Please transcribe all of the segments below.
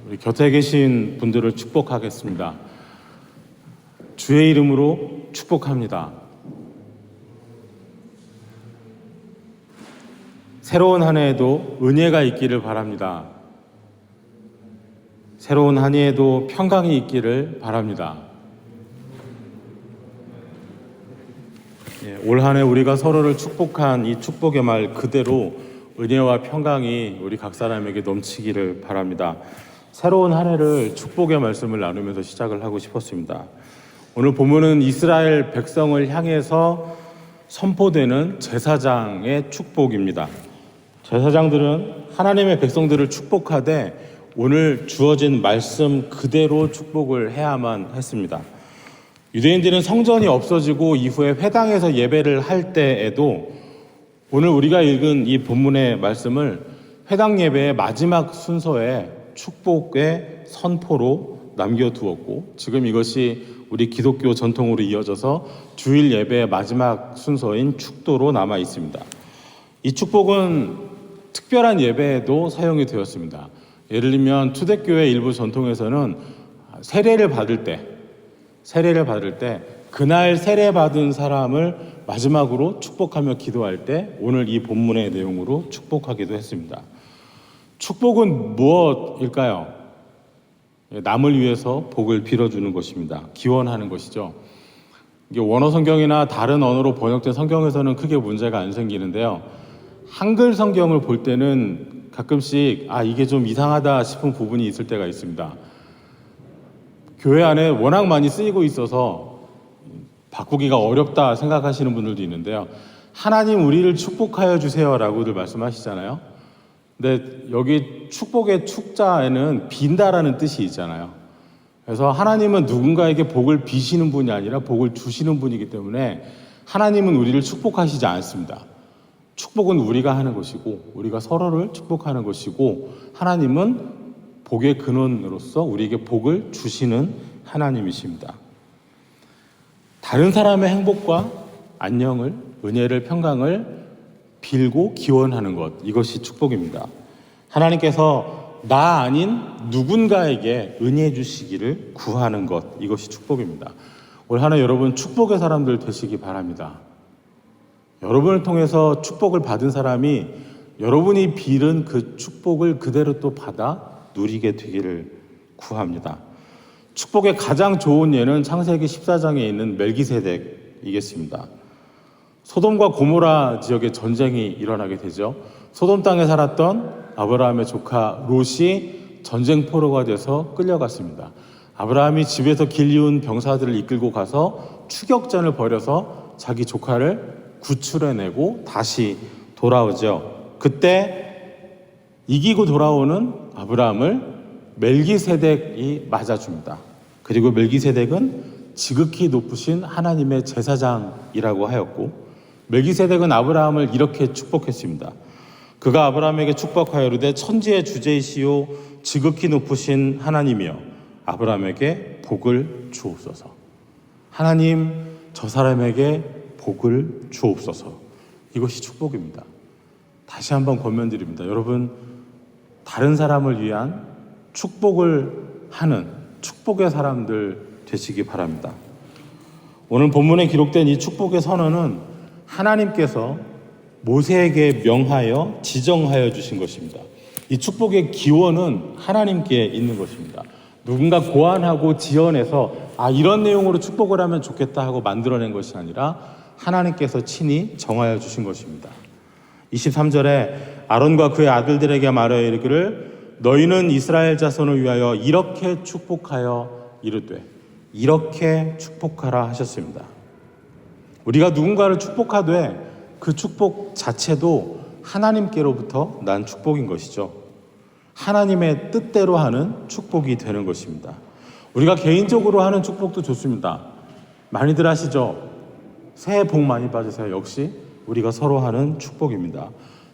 우리 곁에 계신 분들을 축복하겠습니다. 주의 이름으로 축복합니다. 새로운 한 해에도 은혜가 있기를 바랍니다. 새로운 한 해에도 평강이 있기를 바랍니다. 올 한 해 우리가 서로를 축복한 이 축복의 말 그대로 은혜와 평강이 우리 각 사람에게 넘치기를 바랍니다. 새로운 한 해를 축복의 말씀을 나누면서 시작을 하고 싶었습니다. 오늘 본문은 이스라엘 백성을 향해서 선포되는 제사장의 축복입니다. 제사장들은 하나님의 백성들을 축복하되 오늘 주어진 말씀 그대로 축복을 해야만 했습니다. 유대인들은 성전이 없어지고 이후에 회당에서 예배를 할 때에도 오늘 우리가 읽은 이 본문의 말씀을 회당 예배의 마지막 순서에 축복의 선포로 남겨두었고 지금 이것이 우리 기독교 전통으로 이어져서 주일 예배의 마지막 순서인 축도로 남아 있습니다. 이 축복은 특별한 예배에도 사용이 되었습니다. 예를 들면 초대교회 일부 전통에서는 세례를 받을 때 그날 세례받은 사람을 마지막으로 축복하며 기도할 때 오늘 이 본문의 내용으로 축복하기도 했습니다. 축복은 무엇일까요? 남을 위해서 복을 빌어주는 것입니다. 기원하는 것이죠. 이게 원어 성경이나 다른 언어로 번역된 성경에서는 크게 문제가 안 생기는데요. 한글 성경을 볼 때는 가끔씩 이게 좀 이상하다 싶은 부분이 있을 때가 있습니다. 교회 안에 워낙 많이 쓰이고 있어서 바꾸기가 어렵다 생각하시는 분들도 있는데요. 하나님 우리를 축복하여 주세요라고들 말씀하시잖아요. 근데 여기 축복의 축자에는 빈다라는 뜻이 있잖아요. 그래서 하나님은 누군가에게 복을 비시는 분이 아니라 복을 주시는 분이기 때문에 하나님은 우리를 축복하시지 않습니다. 축복은 우리가 하는 것이고 우리가 서로를 축복하는 것이고 하나님은 복의 근원으로서 우리에게 복을 주시는 하나님이십니다. 다른 사람의 행복과 안녕을, 은혜를, 평강을 빌고 기원하는 것, 이것이 축복입니다. 하나님께서 나 아닌 누군가에게 은혜 주시기를 구하는 것, 이것이 축복입니다. 올 한 해 여러분 축복의 사람들 되시기 바랍니다. 여러분을 통해서 축복을 받은 사람이 여러분이 빌은 그 축복을 그대로 또 받아 누리게 되기를 구합니다. 축복의 가장 좋은 예는 창세기 14장에 있는 멜기세덱이겠습니다. 소돔과 고모라 지역에 전쟁이 일어나게 되죠. 소돔 땅에 살았던 아브라함의 조카 롯이 전쟁포로가 돼서 끌려갔습니다. 아브라함이 집에서 길리운 병사들을 이끌고 가서 추격전을 벌여서 자기 조카를 구출해내고 다시 돌아오죠. 그때 이기고 돌아오는 아브라함을 멜기세덱이 맞아줍니다. 그리고 멜기세덱은 지극히 높으신 하나님의 제사장이라고 하였고 멜기세덱은 아브라함을 이렇게 축복했습니다. 그가 아브라함에게 축복하여 이르되 천지의 주제이시오 지극히 높으신 하나님이여 아브라함에게 복을 주옵소서. 하나님 저 사람에게 복을 주옵소서. 이것이 축복입니다. 다시 한번 권면드립니다. 여러분 다른 사람을 위한 축복을 하는 축복의 사람들 되시기 바랍니다. 오늘 본문에 기록된 이 축복의 선언은 하나님께서 모세에게 명하여 지정하여 주신 것입니다. 이 축복의 기원은 하나님께 있는 것입니다. 누군가 고안하고 지어내서 이런 내용으로 축복을 하면 좋겠다 하고 만들어낸 것이 아니라 하나님께서 친히 정하여 주신 것입니다. 23절에 아론과 그의 아들들에게 말하여 이르기를 너희는 이스라엘 자손을 위하여 이렇게 축복하여 이르되 이렇게 축복하라 하셨습니다. 우리가 누군가를 축복하되 그 축복 자체도 하나님께로부터 난 축복인 것이죠. 하나님의 뜻대로 하는 축복이 되는 것입니다. 우리가 개인적으로 하는 축복도 좋습니다. 많이들 하시죠? 새해 복 많이 받으세요. 역시 우리가 서로 하는 축복입니다.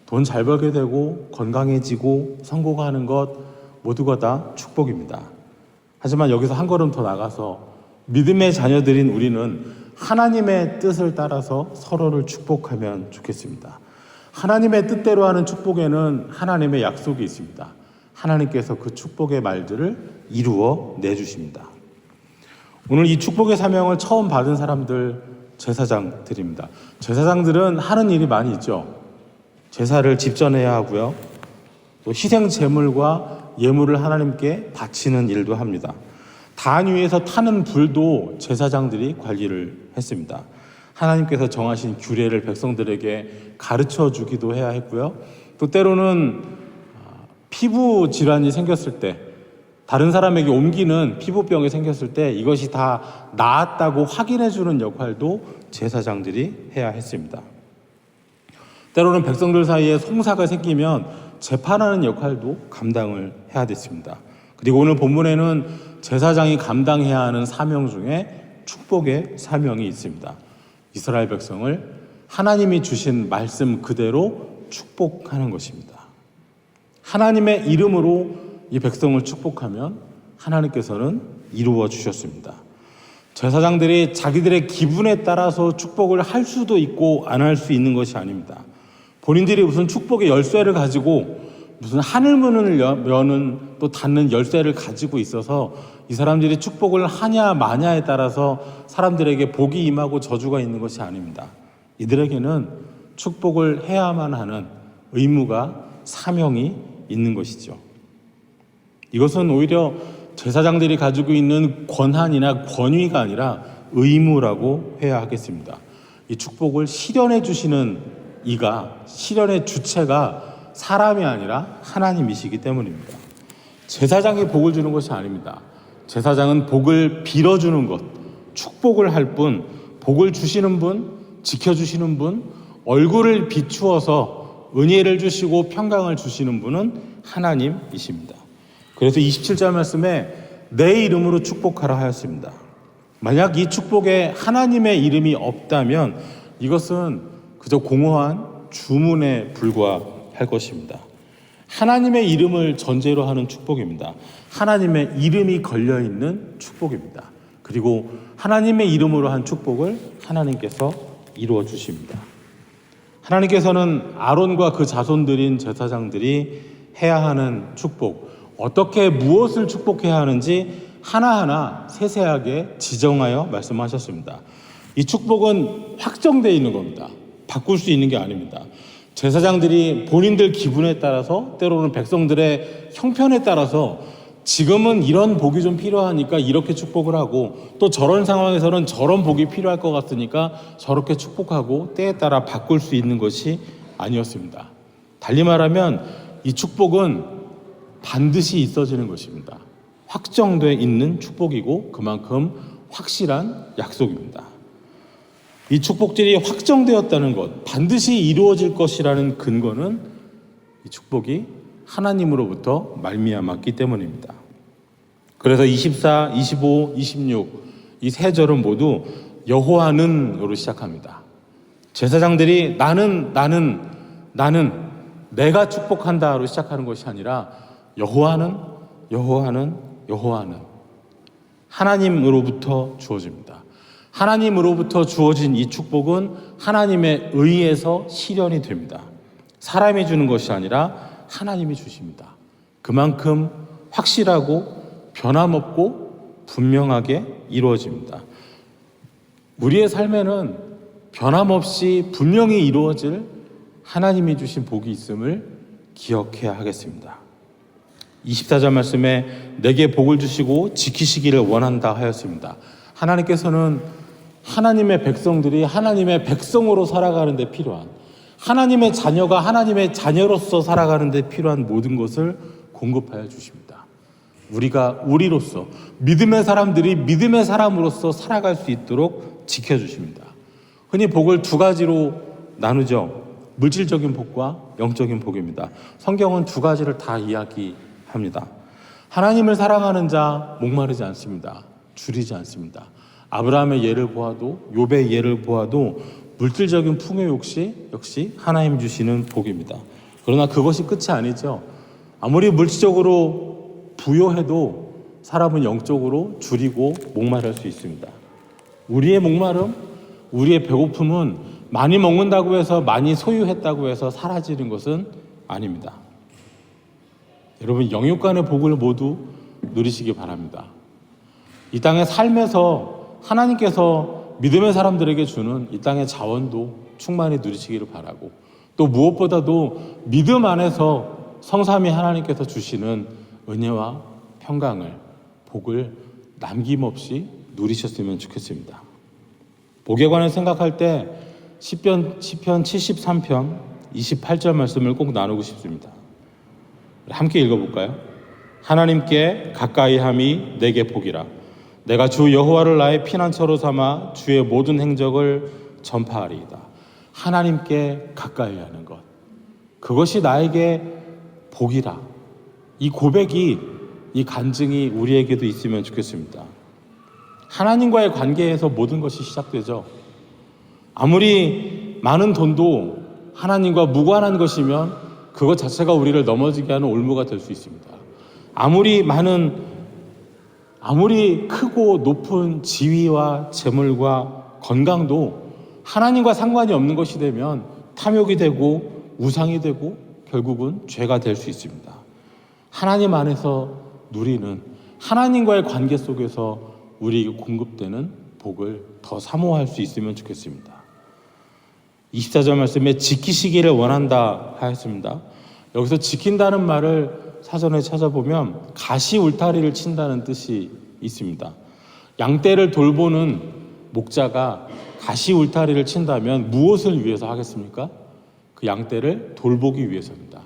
돈 잘 벌게 되고 건강해지고 성공하는 것 모두가 다 축복입니다. 하지만 여기서 한 걸음 더 나가서 믿음의 자녀들인 우리는 하나님의 뜻을 따라서 서로를 축복하면 좋겠습니다. 하나님의 뜻대로 하는 축복에는 하나님의 약속이 있습니다. 하나님께서 그 축복의 말들을 이루어 내주십니다. 오늘 이 축복의 사명을 처음 받은 사람들, 제사장들입니다. 제사장들은 하는 일이 많이 있죠. 제사를 집전해야 하고요. 또 희생 제물과 예물을 하나님께 바치는 일도 합니다. 단 위에서 타는 불도 제사장들이 관리를 했습니다. 하나님께서 정하신 규례를 백성들에게 가르쳐 주기도 해야 했고요. 또 때로는 피부 질환이 생겼을 때, 다른 사람에게 옮기는 피부병이 생겼을 때 이것이 다 나았다고 확인해 주는 역할도 제사장들이 해야 했습니다. 때로는 백성들 사이에 송사가 생기면 재판하는 역할도 감당을 해야 됐습니다. 그리고 오늘 본문에는 제사장이 감당해야 하는 사명 중에 축복의 사명이 있습니다. 이스라엘 백성을 하나님이 주신 말씀 그대로 축복하는 것입니다. 하나님의 이름으로 이 백성을 축복하면 하나님께서는 이루어 주셨습니다. 제사장들이 자기들의 기분에 따라서 축복을 할 수도 있고 안 할 수 있는 것이 아닙니다. 본인들이 무슨 축복의 열쇠를 가지고 무슨 하늘문을 여는 또 닫는 열쇠를 가지고 있어서 이 사람들이 축복을 하냐 마냐에 따라서 사람들에게 복이 임하고 저주가 있는 것이 아닙니다. 이들에게는 축복을 해야만 하는 의무가, 사명이 있는 것이죠. 이것은 오히려 제사장들이 가지고 있는 권한이나 권위가 아니라 의무라고 해야 하겠습니다. 이 축복을 실현해 주시는 실현의 주체가 사람이 아니라 하나님이시기 때문입니다. 제사장이 복을 주는 것이 아닙니다. 제사장은 복을 빌어주는 것, 축복을 할 분, 복을 주시는 분, 지켜주시는 분, 얼굴을 비추어서 은혜를 주시고 평강을 주시는 분은 하나님이십니다. 그래서 27절 말씀에 내 이름으로 축복하라 하였습니다. 만약 이 축복에 하나님의 이름이 없다면 이것은 그저 공허한 주문에 불과할 것입니다. 하나님의 이름을 전제로 하는 축복입니다. 하나님의 이름이 걸려있는 축복입니다. 그리고 하나님의 이름으로 한 축복을 하나님께서 이루어 주십니다. 하나님께서는 아론과 그 자손들인 제사장들이 해야 하는 축복, 어떻게 무엇을 축복해야 하는지 하나하나 세세하게 지정하여 말씀하셨습니다. 이 축복은 확정되어 있는 겁니다. 바꿀 수 있는 게 아닙니다. 제사장들이 본인들 기분에 따라서, 때로는 백성들의 형편에 따라서 지금은 이런 복이 좀 필요하니까 이렇게 축복을 하고, 또 저런 상황에서는 저런 복이 필요할 것 같으니까 저렇게 축복하고 때에 따라 바꿀 수 있는 것이 아니었습니다. 달리 말하면 이 축복은 반드시 있어지는 것입니다. 확정되어 있는 축복이고 그만큼 확실한 약속입니다. 이 축복들이 확정되었다는 것, 반드시 이루어질 것이라는 근거는 이 축복이 하나님으로부터 말미암았기 때문입니다. 그래서 24, 25, 26 이 세 절은 모두 여호와는으로 시작합니다. 제사장들이 나는 내가 축복한다로 시작하는 것이 아니라 여호와는 하나님으로부터 주어집니다. 하나님으로부터 주어진 이 축복은 하나님의 의에서 실현이 됩니다. 사람이 주는 것이 아니라 하나님이 주십니다. 그만큼 확실하고 변함없고 분명하게 이루어집니다. 우리의 삶에는 변함없이 분명히 이루어질 하나님이 주신 복이 있음을 기억해야 하겠습니다. 24절 말씀에 내게 복을 주시고 지키시기를 원한다 하였습니다. 하나님께서는 하나님의 백성들이 하나님의 백성으로 살아가는 데 필요한, 하나님의 자녀가 하나님의 자녀로서 살아가는 데 필요한 모든 것을 공급하여 주십니다. 우리가 우리로서, 믿음의 사람들이 믿음의 사람으로서 살아갈 수 있도록 지켜주십니다. 흔히 복을 두 가지로 나누죠. 물질적인 복과 영적인 복입니다. 성경은 두 가지를 다 이야기합니다. 하나님을 사랑하는 자 목마르지 않습니다. 줄이지 않습니다. 아브라함의 예를 보아도, 욥의 예를 보아도 물질적인 풍요 역시 하나님 주시는 복입니다. 그러나 그것이 끝이 아니죠. 아무리 물질적으로 부요해도 사람은 영적으로 줄이고 목마를 수 있습니다. 우리의 목마름, 우리의 배고픔은 많이 먹는다고 해서, 많이 소유했다고 해서 사라지는 것은 아닙니다. 여러분 영육간의 복을 모두 누리시기 바랍니다. 이 땅의 삶에서 하나님께서 믿음의 사람들에게 주는 이 땅의 자원도 충만히 누리시기를 바라고, 또 무엇보다도 믿음 안에서 성삼위 하나님께서 주시는 은혜와 평강을, 복을 남김없이 누리셨으면 좋겠습니다. 복에 관해 생각할 때 시편 73편 28절 말씀을 꼭 나누고 싶습니다. 함께 읽어볼까요? 하나님께 가까이함이 내게 복이라. 내가 주 여호와를 나의 피난처로 삼아 주의 모든 행적을 전파하리이다. 하나님께 가까이하는 것, 그것이 나에게 복이라. 이 고백이, 이 간증이 우리에게도 있으면 좋겠습니다. 하나님과의 관계에서 모든 것이 시작되죠. 아무리 많은 돈도 하나님과 무관한 것이면 그것 자체가 우리를 넘어지게 하는 올무가 될 수 있습니다. 아무리 크고 높은 지위와 재물과 건강도 하나님과 상관이 없는 것이 되면 탐욕이 되고 우상이 되고 결국은 죄가 될 수 있습니다. 하나님 안에서 누리는, 하나님과의 관계 속에서 우리에게 공급되는 복을 더 사모할 수 있으면 좋겠습니다. 24절 말씀에 지키시기를 원한다 하였습니다. 여기서 지킨다는 말을 사전에 찾아보면 가시 울타리를 친다는 뜻이 있습니다. 양떼를 돌보는 목자가 가시 울타리를 친다면 무엇을 위해서 하겠습니까? 그 양떼를 돌보기 위해서입니다.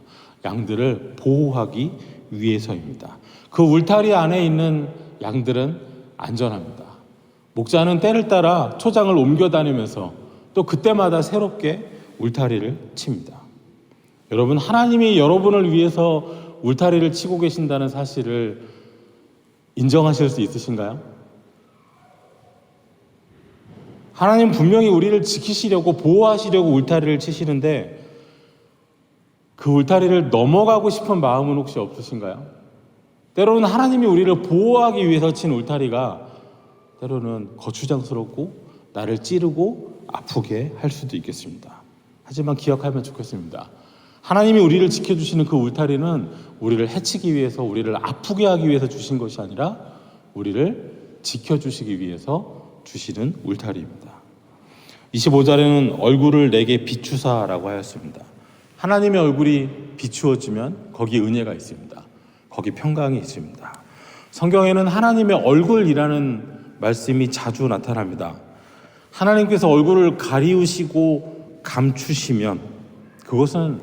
양들을 보호하기 위해서입니다. 그 울타리 안에 있는 양들은 안전합니다. 목자는 때를 따라 초장을 옮겨 다니면서 또 그때마다 새롭게 울타리를 칩니다. 여러분, 하나님이 여러분을 위해서 울타리를 치고 계신다는 사실을 인정하실 수 있으신가요? 하나님 분명히 우리를 지키시려고, 보호하시려고 울타리를 치시는데 그 울타리를 넘어가고 싶은 마음은 혹시 없으신가요? 때로는 하나님이 우리를 보호하기 위해서 친 울타리가 때로는 거추장스럽고 나를 찌르고 아프게 할 수도 있겠습니다. 하지만 기억하면 좋겠습니다. 하나님이 우리를 지켜주시는 그 울타리는 우리를 해치기 위해서, 우리를 아프게 하기 위해서 주신 것이 아니라 우리를 지켜주시기 위해서 주시는 울타리입니다. 25절에는 얼굴을 내게 비추사라고 하였습니다. 하나님의 얼굴이 비추어지면 거기 은혜가 있습니다. 거기 평강이 있습니다. 성경에는 하나님의 얼굴이라는 말씀이 자주 나타납니다. 하나님께서 얼굴을 가리우시고 감추시면 그것은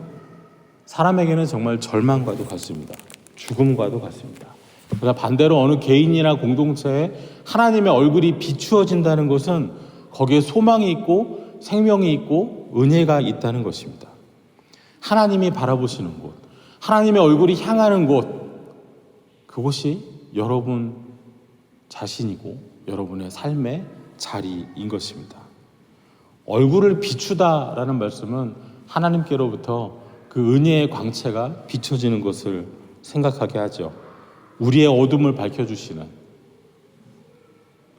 사람에게는 정말 절망과도 같습니다. 죽음과도 같습니다. 그러나 반대로 어느 개인이나 공동체에 하나님의 얼굴이 비추어진다는 것은 거기에 소망이 있고 생명이 있고 은혜가 있다는 것입니다. 하나님이 바라보시는 곳, 하나님의 얼굴이 향하는 곳, 그곳이 여러분 자신이고 여러분의 삶의 자리인 것입니다. 얼굴을 비추다라는 말씀은 하나님께로부터 그 은혜의 광채가 비춰지는 것을 생각하게 하죠. 우리의 어둠을 밝혀주시는,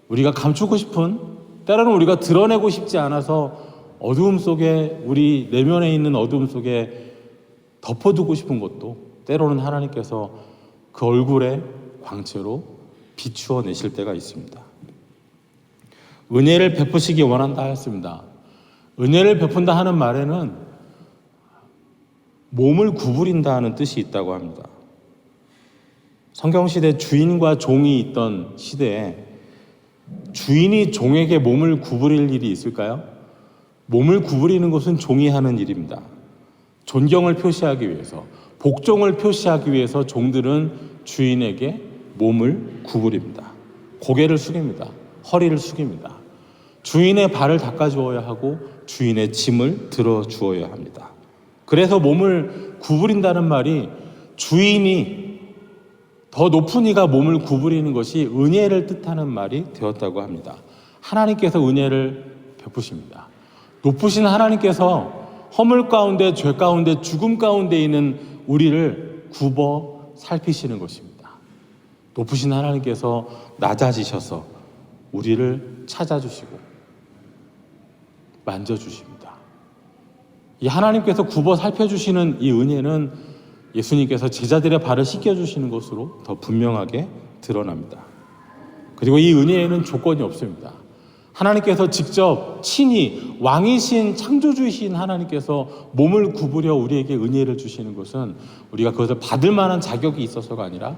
우리가 감추고 싶은, 때로는 우리가 드러내고 싶지 않아서 어두움 속에, 우리 내면에 있는 어두움 속에 덮어두고 싶은 것도 때로는 하나님께서 그 얼굴의 광채로 비추어 내실 때가 있습니다. 은혜를 베푸시기 원한다 하였습니다. 은혜를 베푼다 하는 말에는 몸을 구부린다 하는 뜻이 있다고 합니다. 성경시대 주인과 종이 있던 시대에 주인이 종에게 몸을 구부릴 일이 있을까요? 몸을 구부리는 것은 종이 하는 일입니다. 존경을 표시하기 위해서, 복종을 표시하기 위해서 종들은 주인에게 몸을 구부립니다. 고개를 숙입니다. 허리를 숙입니다. 주인의 발을 닦아주어야 하고 주인의 짐을 들어주어야 합니다. 그래서 몸을 구부린다는 말이 주인이, 더 높은 이가 몸을 구부리는 것이 은혜를 뜻하는 말이 되었다고 합니다. 하나님께서 은혜를 베푸십니다. 높으신 하나님께서 허물 가운데, 죄 가운데, 죽음 가운데 있는 우리를 굽어 살피시는 것입니다. 높으신 하나님께서 낮아지셔서 우리를 찾아주시고 만져주십니다. 이 하나님께서 굽어 살펴주시는 이 은혜는 예수님께서 제자들의 발을 씻겨주시는 것으로 더 분명하게 드러납니다. 그리고 이 은혜에는 조건이 없습니다. 하나님께서 직접 친히 왕이신 창조주이신 하나님께서 몸을 구부려 우리에게 은혜를 주시는 것은 우리가 그것을 받을 만한 자격이 있어서가 아니라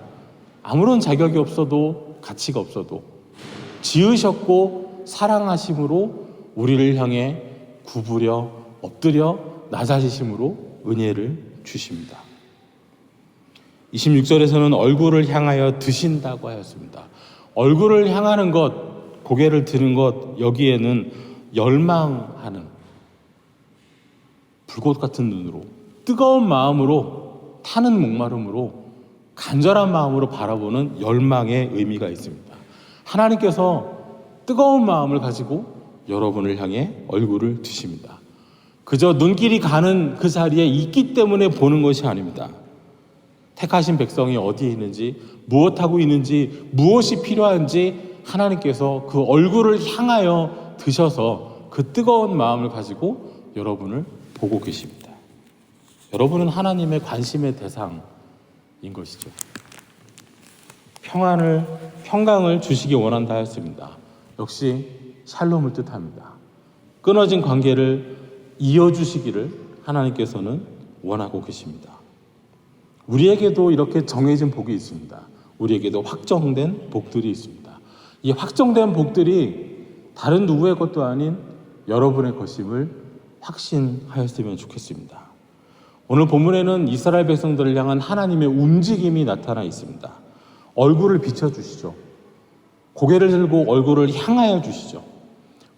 아무런 자격이 없어도 가치가 없어도 지으셨고 사랑하심으로 우리를 향해 구부려 엎드려 낮아지심으로 은혜를 주십니다. 26절에서는 얼굴을 향하여 드신다고 하였습니다. 얼굴을 향하는 것, 고개를 드는 것, 여기에는 열망하는 불꽃 같은 눈으로 뜨거운 마음으로 타는 목마름으로 간절한 마음으로 바라보는 열망의 의미가 있습니다. 하나님께서 뜨거운 마음을 가지고 여러분을 향해 얼굴을 드십니다. 그저 눈길이 가는 그 자리에 있기 때문에 보는 것이 아닙니다. 택하신 백성이 어디에 있는지, 무엇하고 있는지, 무엇이 필요한지 하나님께서 그 얼굴을 향하여 드셔서 그 뜨거운 마음을 가지고 여러분을 보고 계십니다. 여러분은 하나님의 관심의 대상인 것이죠. 평강을 주시기 원한다 하였습니다. 역시 샬롬을 뜻합니다. 끊어진 관계를 이어주시기를 하나님께서는 원하고 계십니다. 우리에게도 이렇게 정해진 복이 있습니다. 우리에게도 확정된 복들이 있습니다. 이 확정된 복들이 다른 누구의 것도 아닌 여러분의 것임을 확신하였으면 좋겠습니다. 오늘 본문에는 이스라엘 백성들을 향한 하나님의 움직임이 나타나 있습니다. 얼굴을 비춰주시죠. 고개를 들고 얼굴을 향하여 주시죠.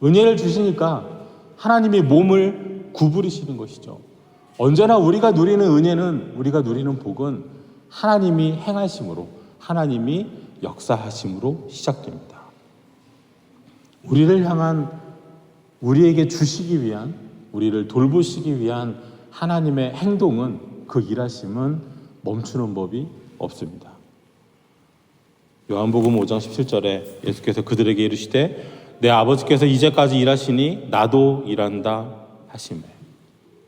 은혜를 주시니까 하나님이 몸을 구부리시는 것이죠. 언제나 우리가 누리는 은혜는, 우리가 누리는 복은 하나님이 행하심으로, 하나님이 역사하심으로 시작됩니다. 우리를 향한, 우리에게 주시기 위한, 우리를 돌보시기 위한 하나님의 행동은, 그 일하심은 멈추는 법이 없습니다. 요한복음 5장 17절에 예수께서 그들에게 이르시되 내 아버지께서 이제까지 일하시니 나도 일한다 하시매.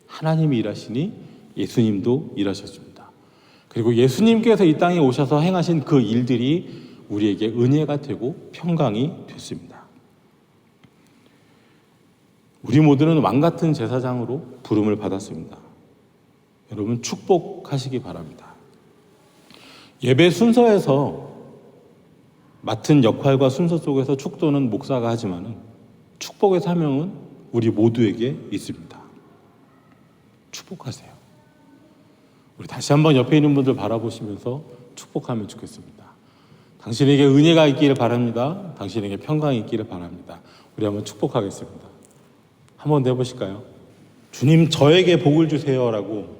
하나님이 일하시니 예수님도 일하셨습니다. 그리고 예수님께서 이 땅에 오셔서 행하신 그 일들이 우리에게 은혜가 되고 평강이 됐습니다. 우리 모두는 왕같은 제사장으로 부름을 받았습니다. 여러분 축복하시기 바랍니다. 예배 순서에서 맡은 역할과 순서 속에서 축도는 목사가 하지만 축복의 사명은 우리 모두에게 있습니다. 축복하세요. 우리 다시 한번 옆에 있는 분들 바라보시면서 축복하면 좋겠습니다. 당신에게 은혜가 있기를 바랍니다. 당신에게 평강이 있기를 바랍니다. 우리 한번 축복하겠습니다. 한번 내보실까요? 주님, 저에게 복을 주세요 라고,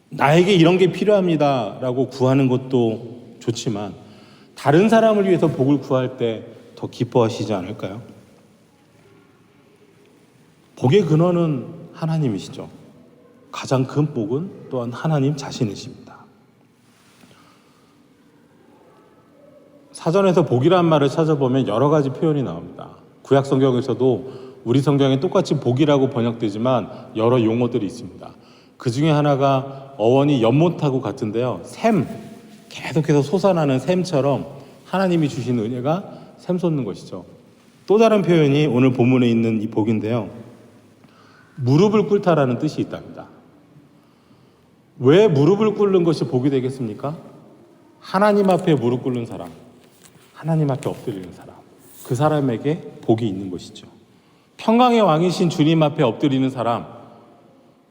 나에게 이런 게 필요합니다 라고 구하는 것도 좋지만 다른 사람을 위해서 복을 구할 때 더 기뻐하시지 않을까요? 복의 근원은 하나님이시죠. 가장 큰 복은 또한 하나님 자신이십니다. 사전에서 복이라는 말을 찾아보면 여러 가지 표현이 나옵니다. 구약 성경에서도 우리 성경에 똑같이 복이라고 번역되지만 여러 용어들이 있습니다. 그 중에 하나가 어원이 연못하고 같은데요. 샘, 계속해서 솟아나는 샘처럼 하나님이 주신 은혜가 샘솟는 것이죠. 또 다른 표현이 오늘 본문에 있는 이 복인데요. 무릎을 꿇다라는 뜻이 있답니다. 왜 무릎을 꿇는 것이 복이 되겠습니까? 하나님 앞에 무릎 꿇는 사람, 하나님 앞에 엎드리는 사람, 그 사람에게 복이 있는 것이죠. 평강의 왕이신 주님 앞에 엎드리는 사람,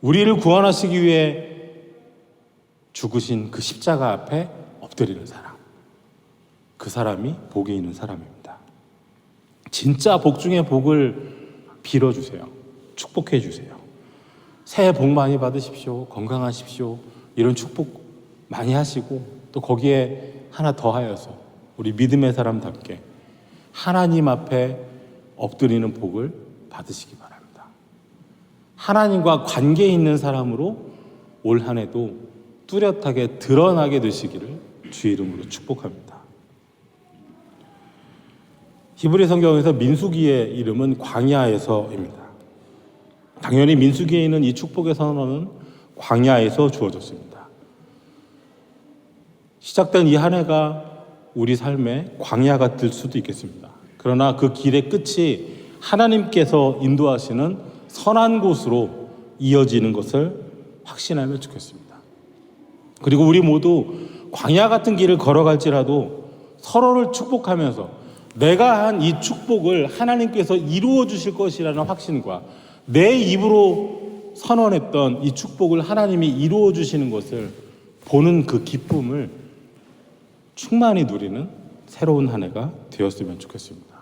우리를 구원하시기 위해 죽으신 그 십자가 앞에 엎드리는 사람, 그 사람이 복이 있는 사람입니다. 진짜 복 중에 복을 빌어주세요. 축복해 주세요. 새해 복 많이 받으십시오. 건강하십시오. 이런 축복 많이 하시고 또 거기에 하나 더 하여서 우리 믿음의 사람답게 하나님 앞에 엎드리는 복을 받으시기 바랍니다. 하나님과 관계 있는 사람으로 올 한 해도 뚜렷하게 드러나게 되시기를 주의 이름으로 축복합니다. 히브리 성경에서 민수기의 이름은 광야에서입니다. 당연히 민수기에 있는 이 축복의 선언은 광야에서 주어졌습니다. 시작된 이 한 해가 우리 삶의 광야가 될 수도 있겠습니다. 그러나 그 길의 끝이 하나님께서 인도하시는 선한 곳으로 이어지는 것을 확신하면 좋겠습니다. 그리고 우리 모두 광야 같은 길을 걸어갈지라도 서로를 축복하면서 내가 한 이 축복을 하나님께서 이루어 주실 것이라는 확신과 내 입으로 선언했던 이 축복을 하나님이 이루어 주시는 것을 보는 그 기쁨을 충만히 누리는 새로운 한 해가 되었으면 좋겠습니다.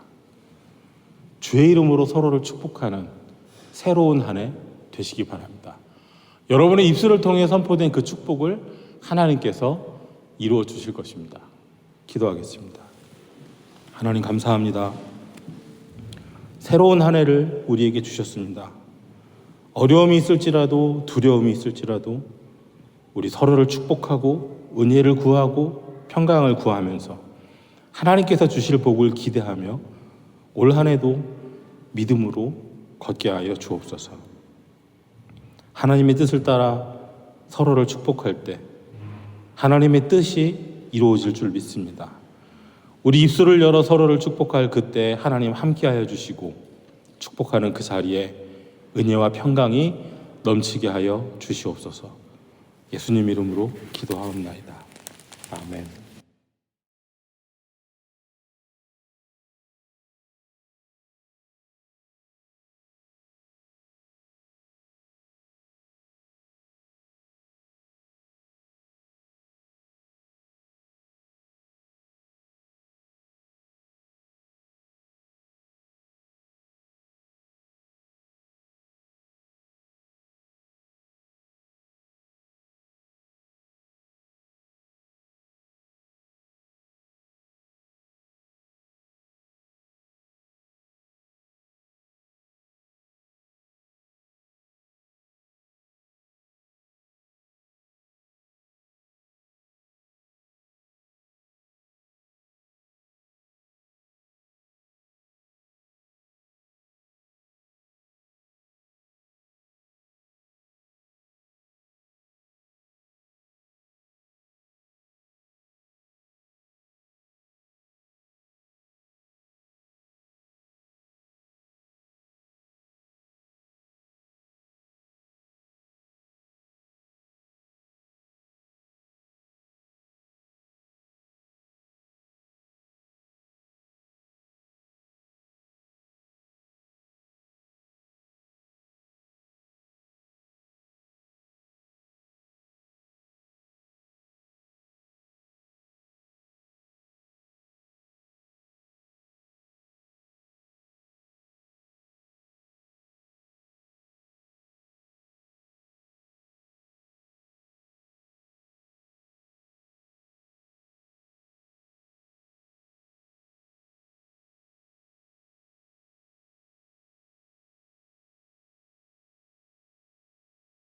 주의 이름으로 서로를 축복하는 새로운 한 해 되시기 바랍니다. 여러분의 입술을 통해 선포된 그 축복을 하나님께서 이루어 주실 것입니다. 기도하겠습니다. 하나님 감사합니다. 새로운 한 해를 우리에게 주셨습니다. 어려움이 있을지라도 두려움이 있을지라도 우리 서로를 축복하고 은혜를 구하고 평강을 구하면서 하나님께서 주실 복을 기대하며 올 한 해도 믿음으로 걷게 하여 주옵소서. 하나님의 뜻을 따라 서로를 축복할 때 하나님의 뜻이 이루어질 줄 믿습니다. 우리 입술을 열어 서로를 축복할 그때 하나님 함께하여 주시고 축복하는 그 자리에 은혜와 평강이 넘치게 하여 주시옵소서. 예수님 이름으로 기도하옵나이다. 아멘.